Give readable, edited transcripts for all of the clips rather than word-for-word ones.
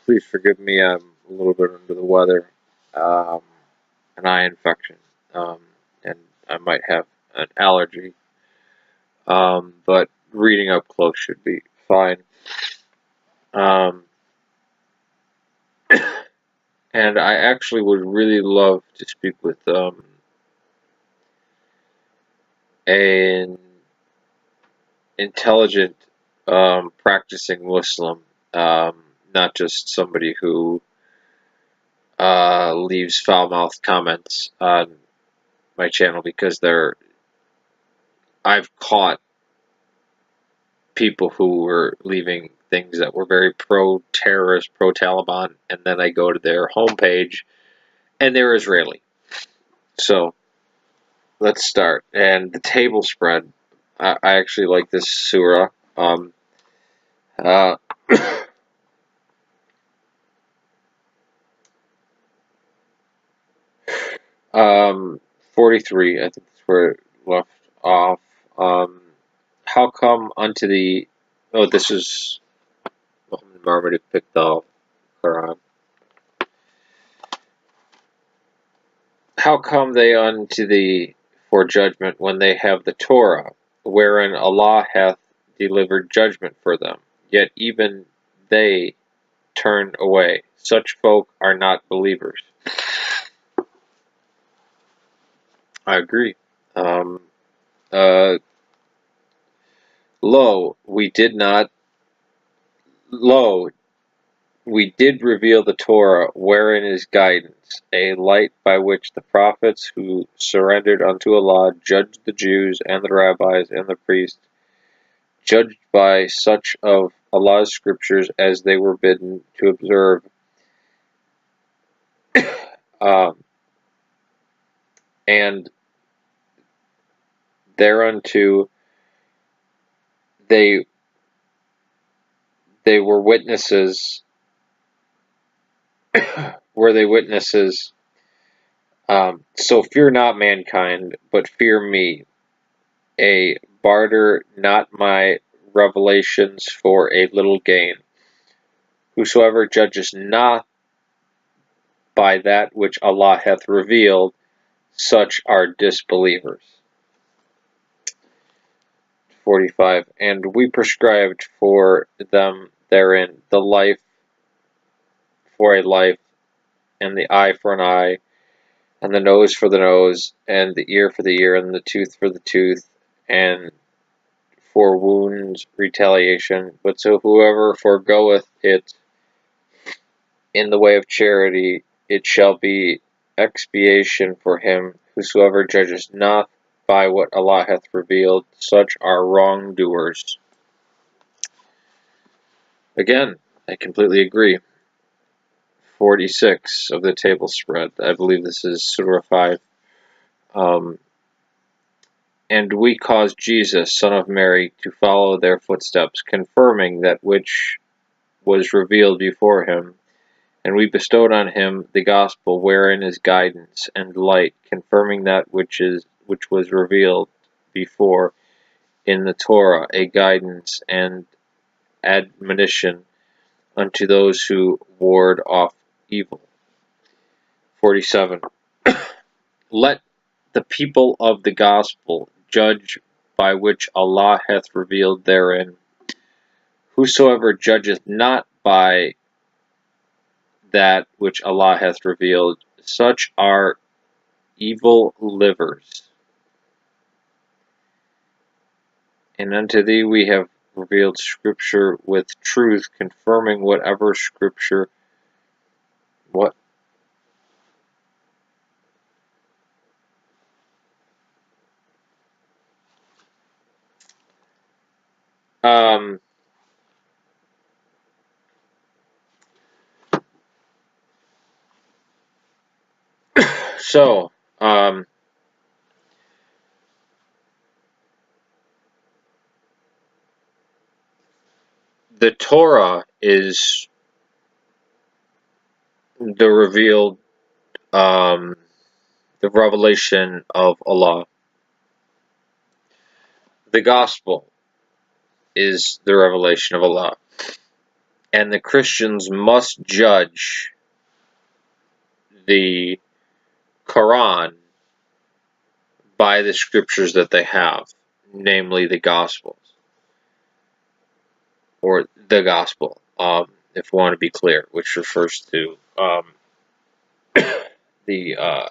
Please forgive me. I'm a little bit under the weather, um, an eye infection, um, and I might have an allergy. But reading up close should be fine. Um, and I actually would really love to speak with an intelligent, practicing Muslim, not just somebody who leaves foul-mouthed comments on my channel, because I've caught people who were leaving things that were very pro-terrorist, pro-Taliban, and then I go to their homepage and they're Israeli. So let's start. And the table spread. I actually like this surah. Uh, 43, I think that's where it left off. How come unto the... Oh, this is Muhammad Marmot who picked the Quran. How come they unto thee for judgment when they have the Torah, wherein Allah hath delivered judgment for them? Yet even they turn away. Such folk are not believers. I agree. Um, uh, lo, we did not. Lo, we did reveal the Torah, wherein is guidance, a light by which the prophets who surrendered unto Allah judged the Jews and the rabbis and the priests, judged by such of Allah's scriptures as they were bidden to observe. And thereunto they were witnesses. Were they witnesses? So fear not mankind, but fear me. A barter not my revelations for a little gain. Whosoever judges not by that which Allah hath revealed, such are disbelievers. 45. And we prescribed for them therein the life for a life, and the eye for an eye, and the nose for the nose, and the ear for the ear, and the tooth for the tooth, and for wounds retaliation. But so whoever foregoeth it in the way of charity, it shall be expiation for him. Whosoever judges not by what Allah hath revealed, such are wrongdoers. Again, I completely agree. 46 of the table spread. I believe this is Surah 5. And we caused Jesus, son of Mary, to follow their footsteps, confirming that which was revealed before him. And we bestowed on him the gospel, wherein is guidance and light, confirming that which was revealed before in the Torah, a guidance and admonition unto those who ward off evil. 47. Let the people of the gospel judge by which Allah hath revealed therein. Whosoever judgeth not by that which Allah hath revealed, such are evil livers. And unto thee we have revealed Scripture with truth, confirming whatever Scripture... What? So, the Torah is the revealed, the revelation of Allah. The Gospel is the revelation of Allah. and the Christians must judge the Quran by the scriptures that they have, namely the Gospels, or the Gospel, if we want to be clear, which refers to the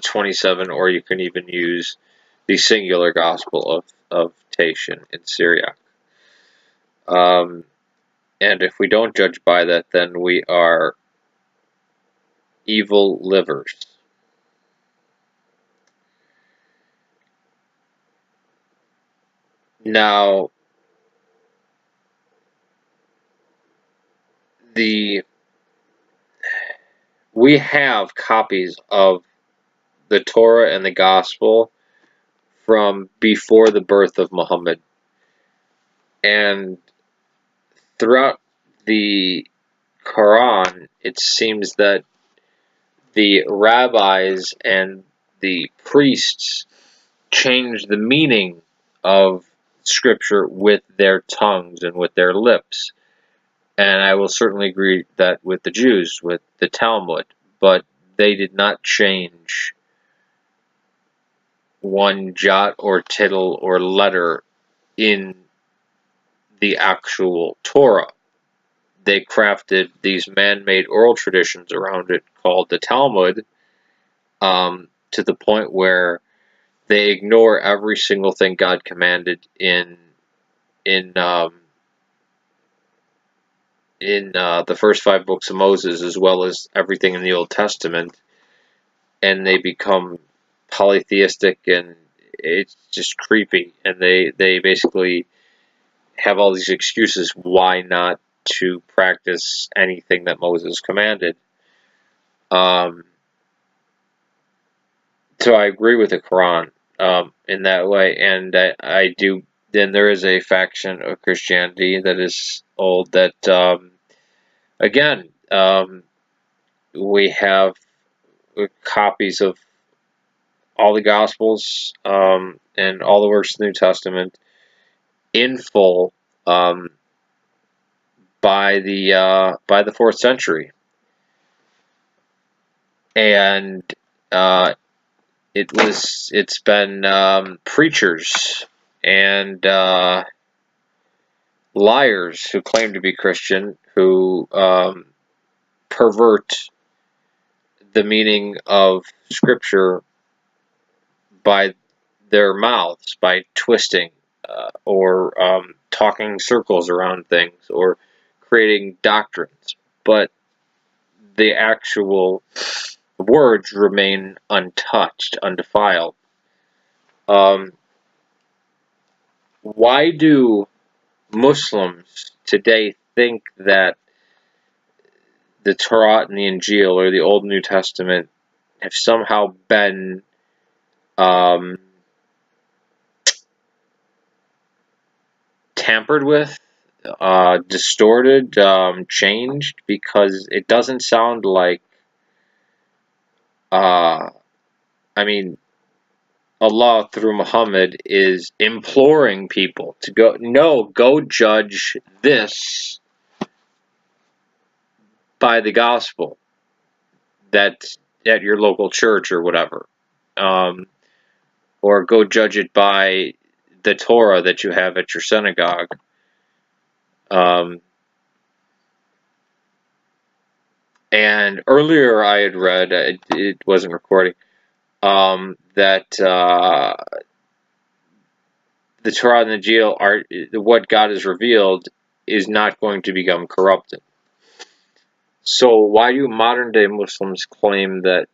27, or you can even use the singular Gospel of Tatian in Syriac. And if we don't judge by that, then we are evil livers. Now, we have copies of the Torah and the Gospel from before the birth of Muhammad. And throughout the Quran, it seems that the rabbis and the priests changed the meaning of Scripture with their tongues and with their lips. And I will certainly agree that with the Jews, with the Talmud, but they did not change one jot or tittle or letter in the actual Torah. They crafted these man-made oral traditions around it called the Talmud, to the point where they ignore every single thing God commanded in the first 5 books of Moses, as well as everything in the Old Testament, and they become polytheistic, and it's just creepy. And they basically have all these excuses why not to practice anything that Moses commanded. So I agree with the Quran in that way, and I do. Then there is a faction of Christianity that is old that, again, we have copies of all the Gospels and all the works of the New Testament in full by the 4th century, and it's been preachers and liars who claim to be Christian who pervert the meaning of Scripture by their mouths, by twisting or talking circles around things, or creating doctrines, but the actual words remain untouched, undefiled. Why do Muslims today think that the Torah and the Injil, or the Old and New Testament, have somehow been tampered with, distorted, changed? Because it doesn't sound like, I mean, Allah through Muhammad is imploring people to go judge this by the gospel that's at your local church or whatever, or go judge it by the Torah that you have at your synagogue. And earlier I had read, it wasn't recording, that the Torah and the Injil are what God has revealed is not going to become corrupted. So why do modern day Muslims claim that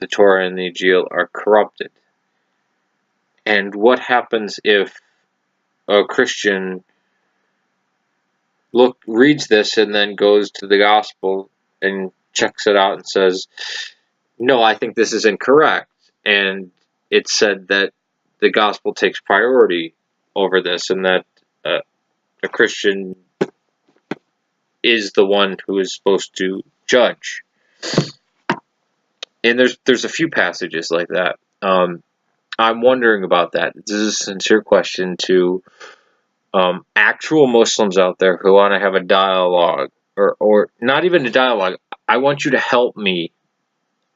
the Torah and the Injil are corrupted? And what happens if a Christian reads this and then goes to the gospel and checks it out and says, no, I think this is incorrect, and it's said that the gospel takes priority over this, and that a Christian is the one who is supposed to judge? And there's a few passages like that. I'm wondering about that. This is a sincere question to actual Muslims out there who want to have a dialogue, or not even a dialogue. I want you to help me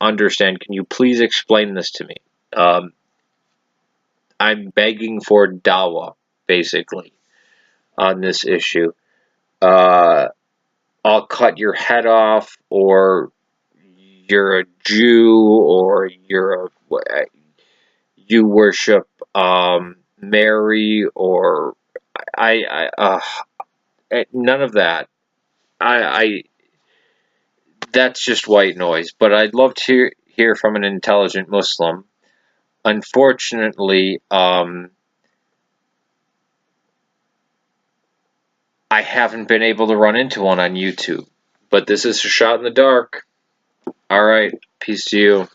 understand. Can you please explain this to me? I'm begging for Dawa, basically, on this issue. Uh, I'll cut your head off, or you're a Jew, or you worship Mary, or none of that. I That's just white noise. But I'd love to hear from an intelligent Muslim. Unfortunately, I haven't been able to run into one on YouTube. But this is a shot in the dark. All right, peace to you.